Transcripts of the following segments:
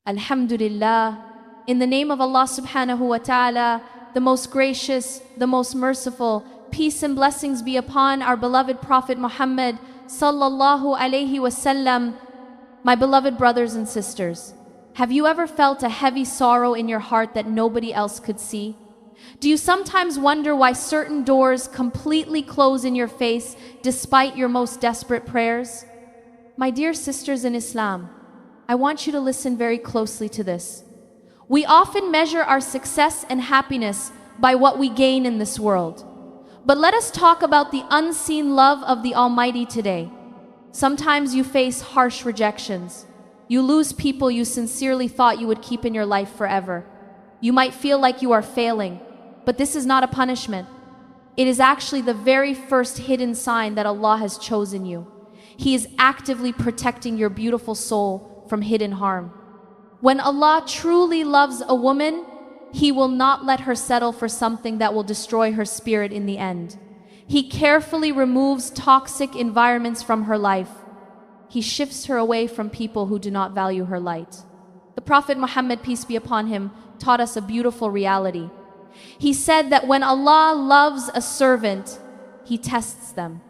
Alhamdulillah. In the name of Allah subhanahu wa ta'ala, the most gracious, the most merciful, peace and blessings be upon our beloved Prophet Muhammad sallallahu alayhi wasallam. My beloved brothers and sisters, have you ever felt a heavy sorrow in your heart that nobody else could see? Do you sometimes wonder why certain doors completely close in your face despite your most desperate prayers? My dear sisters in Islam, I want you to listen very closely to this. We often measure our success and happiness by what we gain in this world. But let us talk about the unseen love of the Almighty today. Sometimes you face harsh rejections. You lose people you sincerely thought you would keep in your life forever. You might feel like you are failing, but this is not a punishment. It is actually the very first hidden sign that Allah has chosen you. He is actively protecting your beautiful soul from hidden harm. When Allah truly loves a woman, He will not let her settle for something that will destroy her spirit in the end. He carefully removes toxic environments from her life. He shifts her away from people who do not value her light. The Prophet Muhammad, peace be upon him, taught us a beautiful reality. He said that when Allah loves a servant, He tests them.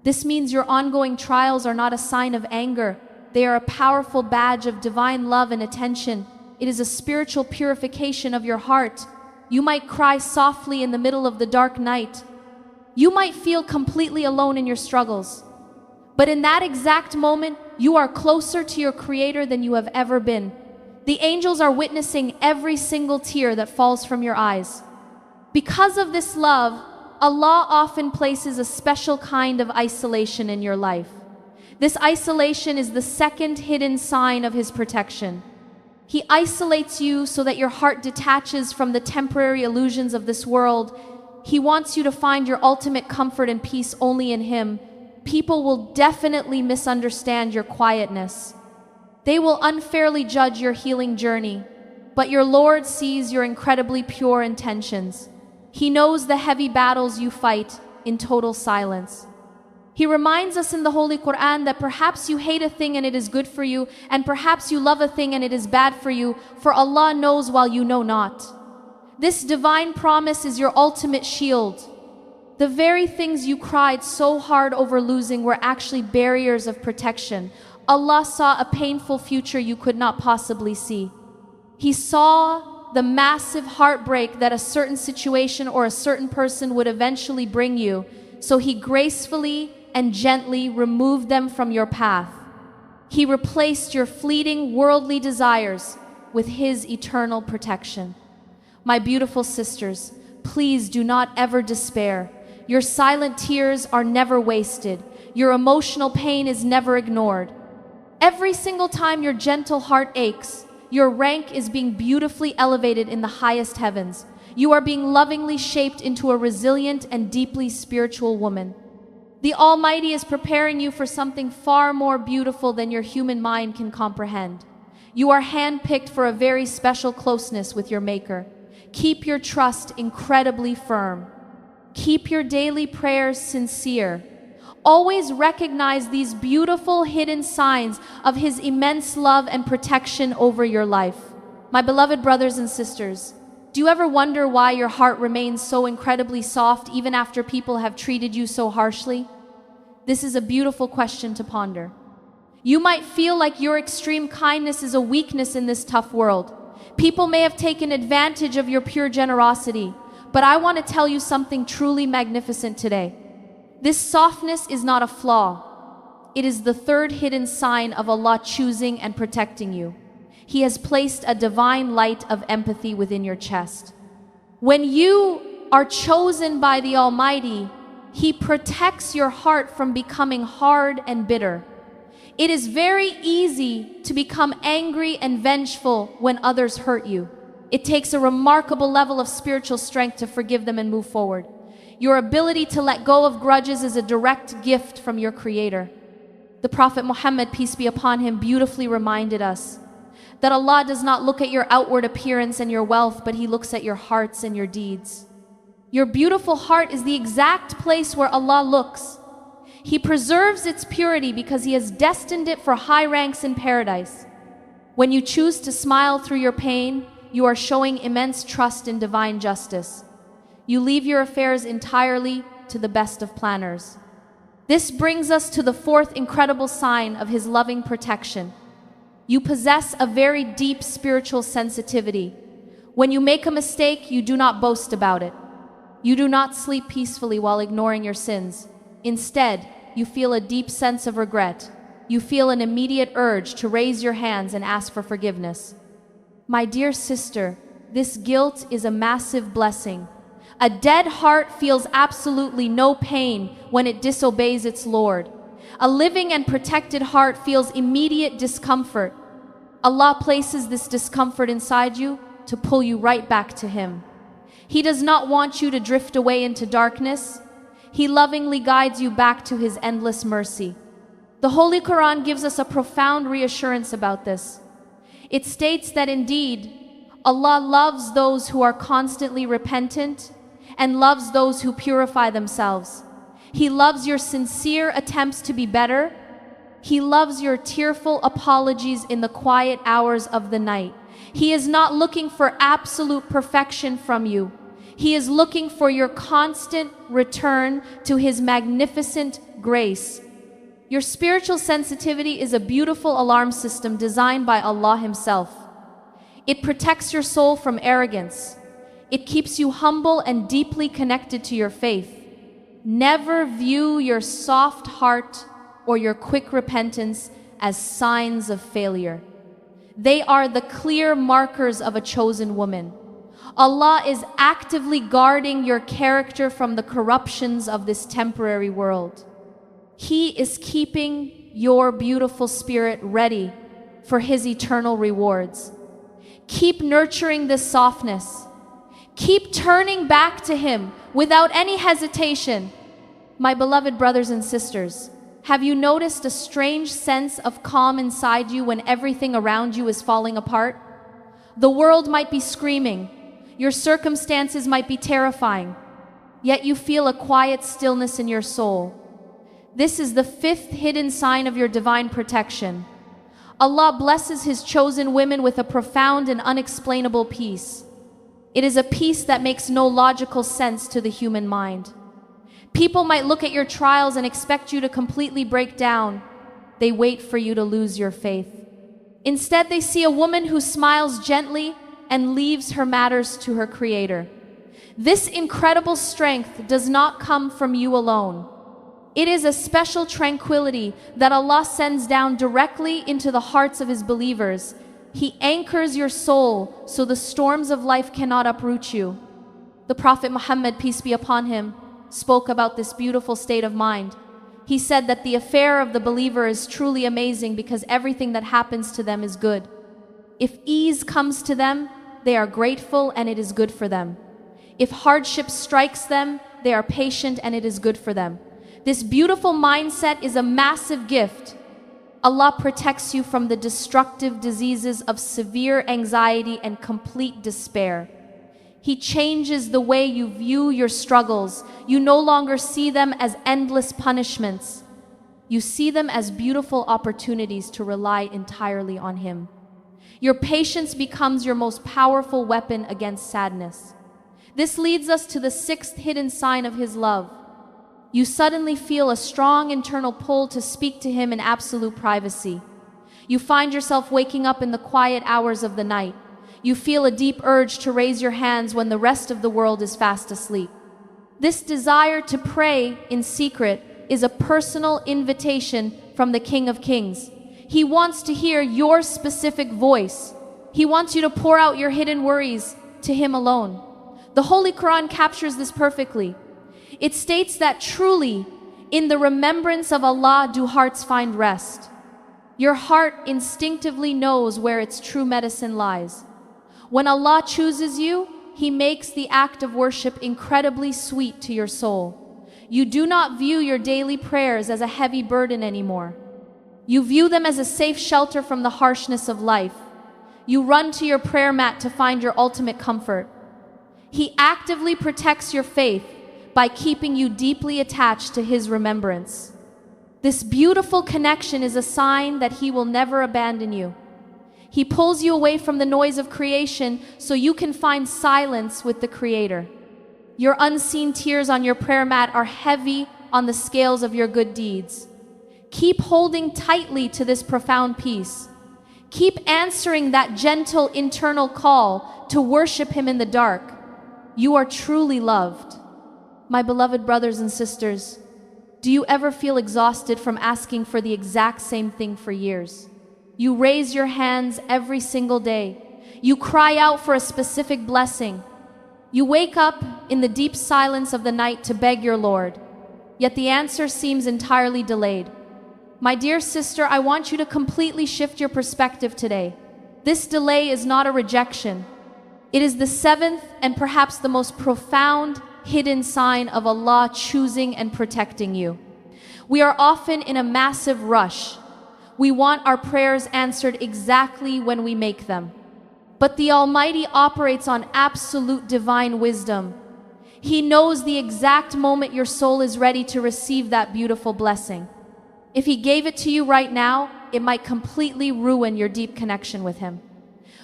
This means your ongoing trials are not a sign of anger. They are a powerful badge of divine love and attention. It is a spiritual purification of your heart. You might cry softly in the middle of the dark night. You might feel completely alone in your struggles. But in that exact moment, you are closer to your Creator than you have ever been. The angels are witnessing every single tear that falls from your eyes. Because of this love, Allah often places a special kind of isolation in your life. This isolation is the second hidden sign of His protection. He isolates you so that your heart detaches from the temporary illusions of this world. He wants you to find your ultimate comfort and peace only in Him. People will definitely misunderstand your quietness. They will unfairly judge your healing journey, but your Lord sees your incredibly pure intentions. He knows the heavy battles you fight in total silence. He reminds us in the Holy Quran that perhaps you hate a thing and it is good for you, and perhaps you love a thing and it is bad for you, for Allah knows while you know not. This divine promise is your ultimate shield. The very things you cried so hard over losing were actually barriers of protection. Allah saw a painful future you could not possibly see. He saw the massive heartbreak that a certain situation or a certain person would eventually bring you, so He gracefully and gently removed them from your path. He replaced your fleeting worldly desires with His eternal protection. My beautiful sisters, please do not ever despair. Your silent tears are never wasted. Your emotional pain is never ignored. Every single time your gentle heart aches, your rank is being beautifully elevated in the highest heavens. You are being lovingly shaped into a resilient and deeply spiritual woman. The Almighty is preparing you for something far more beautiful than your human mind can comprehend. You are handpicked for a very special closeness with your Maker. Keep your trust incredibly firm. Keep your daily prayers sincere. Always recognize these beautiful hidden signs of His immense love and protection over your life. My beloved brothers and sisters, do you ever wonder why your heart remains so incredibly soft even after people have treated you so harshly? This is a beautiful question to ponder. You might feel like your extreme kindness is a weakness in this tough world. People may have taken advantage of your pure generosity, but I want to tell you something truly magnificent today. This softness is not a flaw. It is the third hidden sign of Allah choosing and protecting you. He has placed a divine light of empathy within your chest. When you are chosen by the Almighty, He protects your heart from becoming hard and bitter. It is very easy to become angry and vengeful when others hurt you. It takes a remarkable level of spiritual strength to forgive them and move forward. Your ability to let go of grudges is a direct gift from your Creator. The Prophet Muhammad, peace be upon him, beautifully reminded us that Allah does not look at your outward appearance and your wealth, but He looks at your hearts and your deeds. Your beautiful heart is the exact place where Allah looks. He preserves its purity because He has destined it for high ranks in paradise. When you choose to smile through your pain, you are showing immense trust in divine justice. You leave your affairs entirely to the best of planners. This brings us to the fourth incredible sign of His loving protection. You possess a very deep spiritual sensitivity. When you make a mistake, you do not boast about it. You do not sleep peacefully while ignoring your sins. Instead, you feel a deep sense of regret. You feel an immediate urge to raise your hands and ask for forgiveness. My dear sister, this guilt is a massive blessing. A dead heart feels absolutely no pain when it disobeys its Lord. A living and protected heart feels immediate discomfort. Allah places this discomfort inside you to pull you right back to Him. He does not want you to drift away into darkness. He lovingly guides you back to His endless mercy. The Holy Quran gives us a profound reassurance about this. It states that indeed, Allah loves those who are constantly repentant and loves those who purify themselves. He loves your sincere attempts to be better. He loves your tearful apologies in the quiet hours of the night. He is not looking for absolute perfection from you. He is looking for your constant return to His magnificent grace. Your spiritual sensitivity is a beautiful alarm system designed by Allah Himself. It protects your soul from arrogance. It keeps you humble and deeply connected to your faith. Never view your soft heart or your quick repentance as signs of failure. They are the clear markers of a chosen woman. Allah is actively guarding your character from the corruptions of this temporary world. He is keeping your beautiful spirit ready for His eternal rewards. Keep nurturing this softness. Keep turning back to Him without any hesitation. My beloved brothers and sisters, have you noticed a strange sense of calm inside you when everything around you is falling apart? The world might be screaming. Your circumstances might be terrifying. Yet you feel a quiet stillness in your soul. This is the fifth hidden sign of your divine protection. Allah blesses His chosen women with a profound and unexplainable peace. It is a peace that makes no logical sense to the human mind. People might look at your trials and expect you to completely break down. They wait for you to lose your faith. Instead, they see a woman who smiles gently and leaves her matters to her Creator. This incredible strength does not come from you alone. It is a special tranquility that Allah sends down directly into the hearts of His believers. He anchors your soul so the storms of life cannot uproot you. The Prophet Muhammad, peace be upon him, spoke about this beautiful state of mind. He said that the affair of the believer is truly amazing because everything that happens to them is good. If ease comes to them, they are grateful and it is good for them. If hardship strikes them, they are patient and it is good for them. This beautiful mindset is a massive gift. Allah protects you from the destructive diseases of severe anxiety and complete despair. He changes the way you view your struggles. You no longer see them as endless punishments. You see them as beautiful opportunities to rely entirely on Him. Your patience becomes your most powerful weapon against sadness. This leads us to the sixth hidden sign of His love. You suddenly feel a strong internal pull to speak to Him in absolute privacy. You find yourself waking up in the quiet hours of the night. You feel a deep urge to raise your hands when the rest of the world is fast asleep. This desire to pray in secret is a personal invitation from the King of Kings. He wants to hear your specific voice. He wants you to pour out your hidden worries to Him alone. The Holy Quran captures this perfectly. It states that truly, in the remembrance of Allah do hearts find rest. Your heart instinctively knows where its true medicine lies. When Allah chooses you, He makes the act of worship incredibly sweet to your soul. You do not view your daily prayers as a heavy burden anymore. You view them as a safe shelter from the harshness of life. You run to your prayer mat to find your ultimate comfort. He actively protects your faith by keeping you deeply attached to His remembrance. This beautiful connection is a sign that He will never abandon you. He pulls you away from the noise of creation so you can find silence with the Creator. Your unseen tears on your prayer mat are heavy on the scales of your good deeds. Keep holding tightly to this profound peace. Keep answering that gentle internal call to worship Him in the dark. You are truly loved. My beloved brothers and sisters, do you ever feel exhausted from asking for the exact same thing for years? You raise your hands every single day. You cry out for a specific blessing. You wake up in the deep silence of the night to beg your Lord, yet the answer seems entirely delayed. My dear sister, I want you to completely shift your perspective today. This delay is not a rejection. It is the seventh and perhaps the most profound hidden sign of Allah choosing and protecting you. We are often in a massive rush. We want our prayers answered exactly when we make them. But the Almighty operates on absolute divine wisdom. He knows the exact moment your soul is ready to receive that beautiful blessing. If He gave it to you right now, it might completely ruin your deep connection with Him.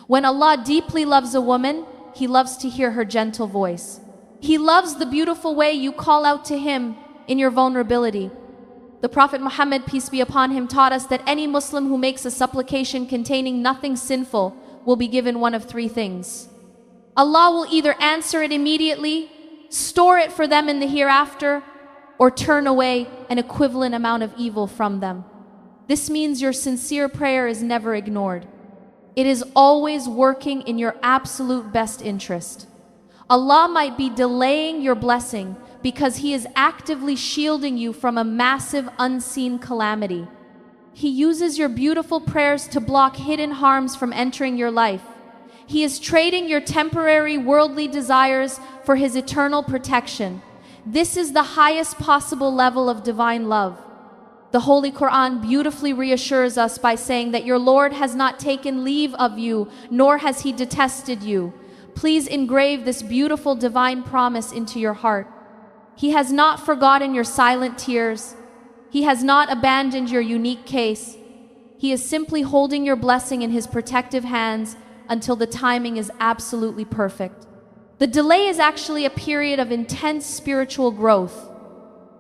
When Allah deeply loves a woman, He loves to hear her gentle voice. He loves the beautiful way you call out to Him in your vulnerability. The Prophet Muhammad, peace be upon him, taught us that any Muslim who makes a supplication containing nothing sinful will be given one of three things. Allah will either answer it immediately, store it for them in the hereafter, or turn away an equivalent amount of evil from them. This means your sincere prayer is never ignored. It is always working in your absolute best interest. Allah might be delaying your blessing because He is actively shielding you from a massive unseen calamity. He uses your beautiful prayers to block hidden harms from entering your life. He is trading your temporary worldly desires for His eternal protection. This is the highest possible level of divine love. The Holy Quran beautifully reassures us by saying that your Lord has not taken leave of you, nor has He detested you. Please engrave this beautiful divine promise into your heart. He has not forgotten your silent tears. He has not abandoned your unique case. He is simply holding your blessing in His protective hands until the timing is absolutely perfect. The delay is actually a period of intense spiritual growth.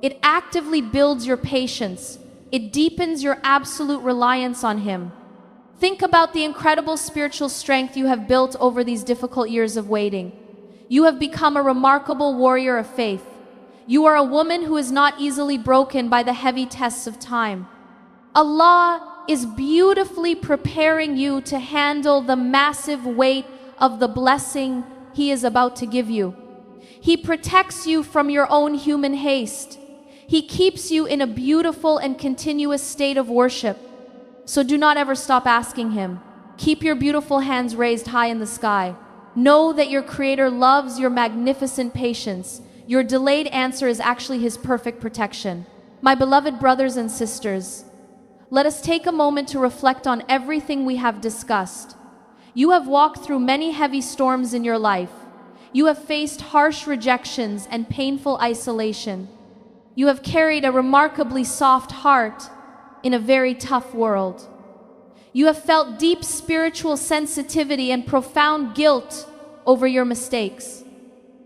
It actively builds your patience. It deepens your absolute reliance on Him. Think about the incredible spiritual strength you have built over these difficult years of waiting. You have become a remarkable warrior of faith. You are a woman who is not easily broken by the heavy tests of time. Allah is beautifully preparing you to handle the massive weight of the blessing He is about to give you. He protects you from your own human haste. He keeps you in a beautiful and continuous state of worship. So do not ever stop asking Him. Keep your beautiful hands raised high in the sky. Know that your Creator loves your magnificent patience. Your delayed answer is actually His perfect protection. My beloved brothers and sisters, let us take a moment to reflect on everything we have discussed. You have walked through many heavy storms in your life. You have faced harsh rejections and painful isolation. You have carried a remarkably soft heart in a very tough world. You have felt deep spiritual sensitivity and profound guilt over your mistakes.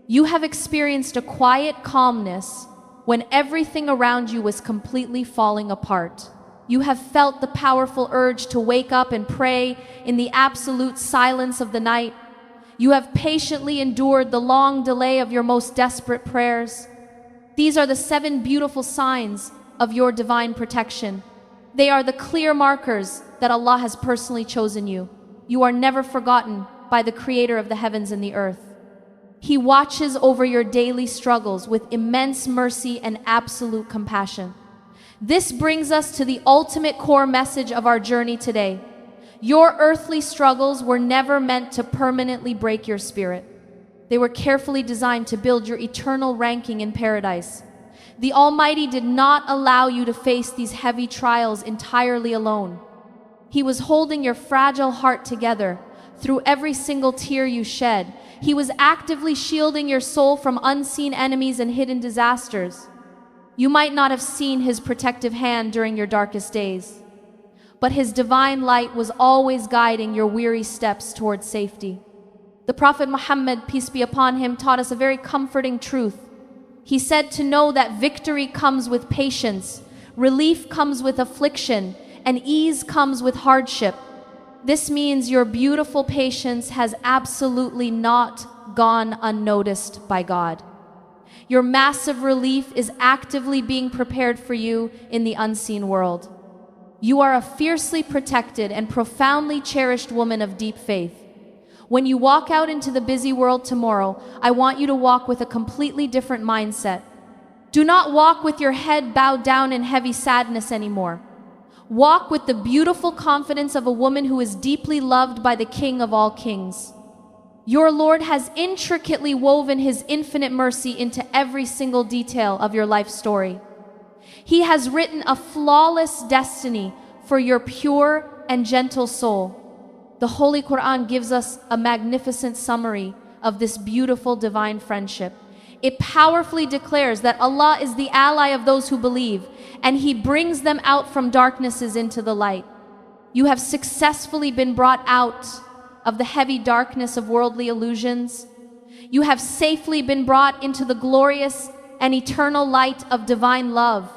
You have experienced a quiet calmness when everything around you was completely falling apart. You have felt the powerful urge to wake up and pray in the absolute silence of the night. You have patiently endured the long delay of your most desperate prayers. These are the 7 beautiful signs of your divine protection. They are the clear markers that Allah has personally chosen you. You are never forgotten by the Creator of the heavens and the earth. He watches over your daily struggles with immense mercy and absolute compassion. This brings us to the ultimate core message of our journey today. Your earthly struggles were never meant to permanently break your spirit. They were carefully designed to build your eternal ranking in paradise. The Almighty did not allow you to face these heavy trials entirely alone. He was holding your fragile heart together through every single tear you shed. He was actively shielding your soul from unseen enemies and hidden disasters. You might not have seen His protective hand during your darkest days, but His divine light was always guiding your weary steps towards safety. The Prophet Muhammad, peace be upon him, taught us a very comforting truth. He said to know that victory comes with patience, relief comes with affliction, and ease comes with hardship. This means your beautiful patience has absolutely not gone unnoticed by God. Your massive relief is actively being prepared for you in the unseen world. You are a fiercely protected and profoundly cherished woman of deep faith. When you walk out into the busy world tomorrow, I want you to walk with a completely different mindset. Do not walk with your head bowed down in heavy sadness anymore. Walk with the beautiful confidence of a woman who is deeply loved by the King of all kings. Your Lord has intricately woven His infinite mercy into every single detail of your life story. He has written a flawless destiny for your pure and gentle soul. The Holy Quran gives us a magnificent summary of this beautiful divine friendship. It powerfully declares that Allah is the ally of those who believe, and He brings them out from darknesses into the light. You have successfully been brought out of the heavy darkness of worldly illusions. You have safely been brought into the glorious and eternal light of divine love.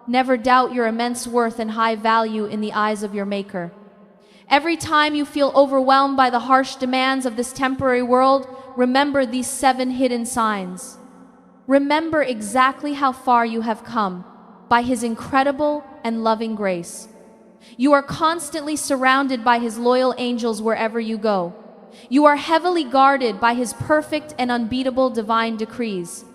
Never doubt your immense worth and high value in the eyes of your Maker. Every time you feel overwhelmed by the harsh demands of this temporary world, remember these 7 hidden signs. Remember exactly how far you have come by His incredible and loving grace. You are constantly surrounded by His loyal angels wherever you go. You are heavily guarded by His perfect and unbeatable divine decrees.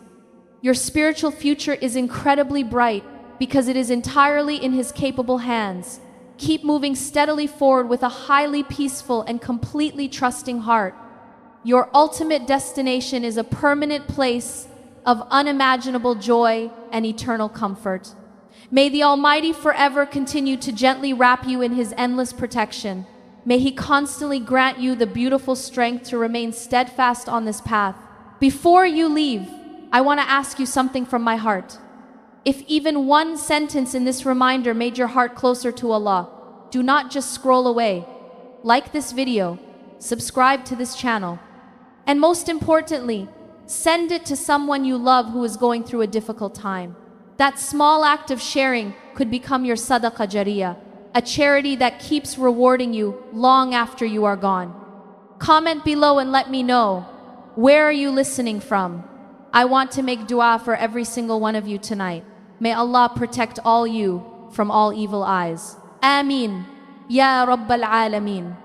Your spiritual future is incredibly bright because it is entirely in His capable hands. Keep moving steadily forward with a highly peaceful and completely trusting heart. Your ultimate destination is a permanent place of unimaginable joy and eternal comfort. May the Almighty forever continue to gently wrap you in His endless protection. May He constantly grant you the beautiful strength to remain steadfast on this path. Before you leave, I want to ask you something from my heart. If even one sentence in this reminder made your heart closer to Allah, do not just scroll away. Like this video, subscribe to this channel, and most importantly, send it to someone you love who is going through a difficult time. That small act of sharing could become your sadaqah jariyah, a charity that keeps rewarding you long after you are gone. Comment below and let me know, where are you listening from? I want to make dua for every single one of you tonight. May Allah protect all you from all evil eyes. Ameen. Ya Rabbal Alameen.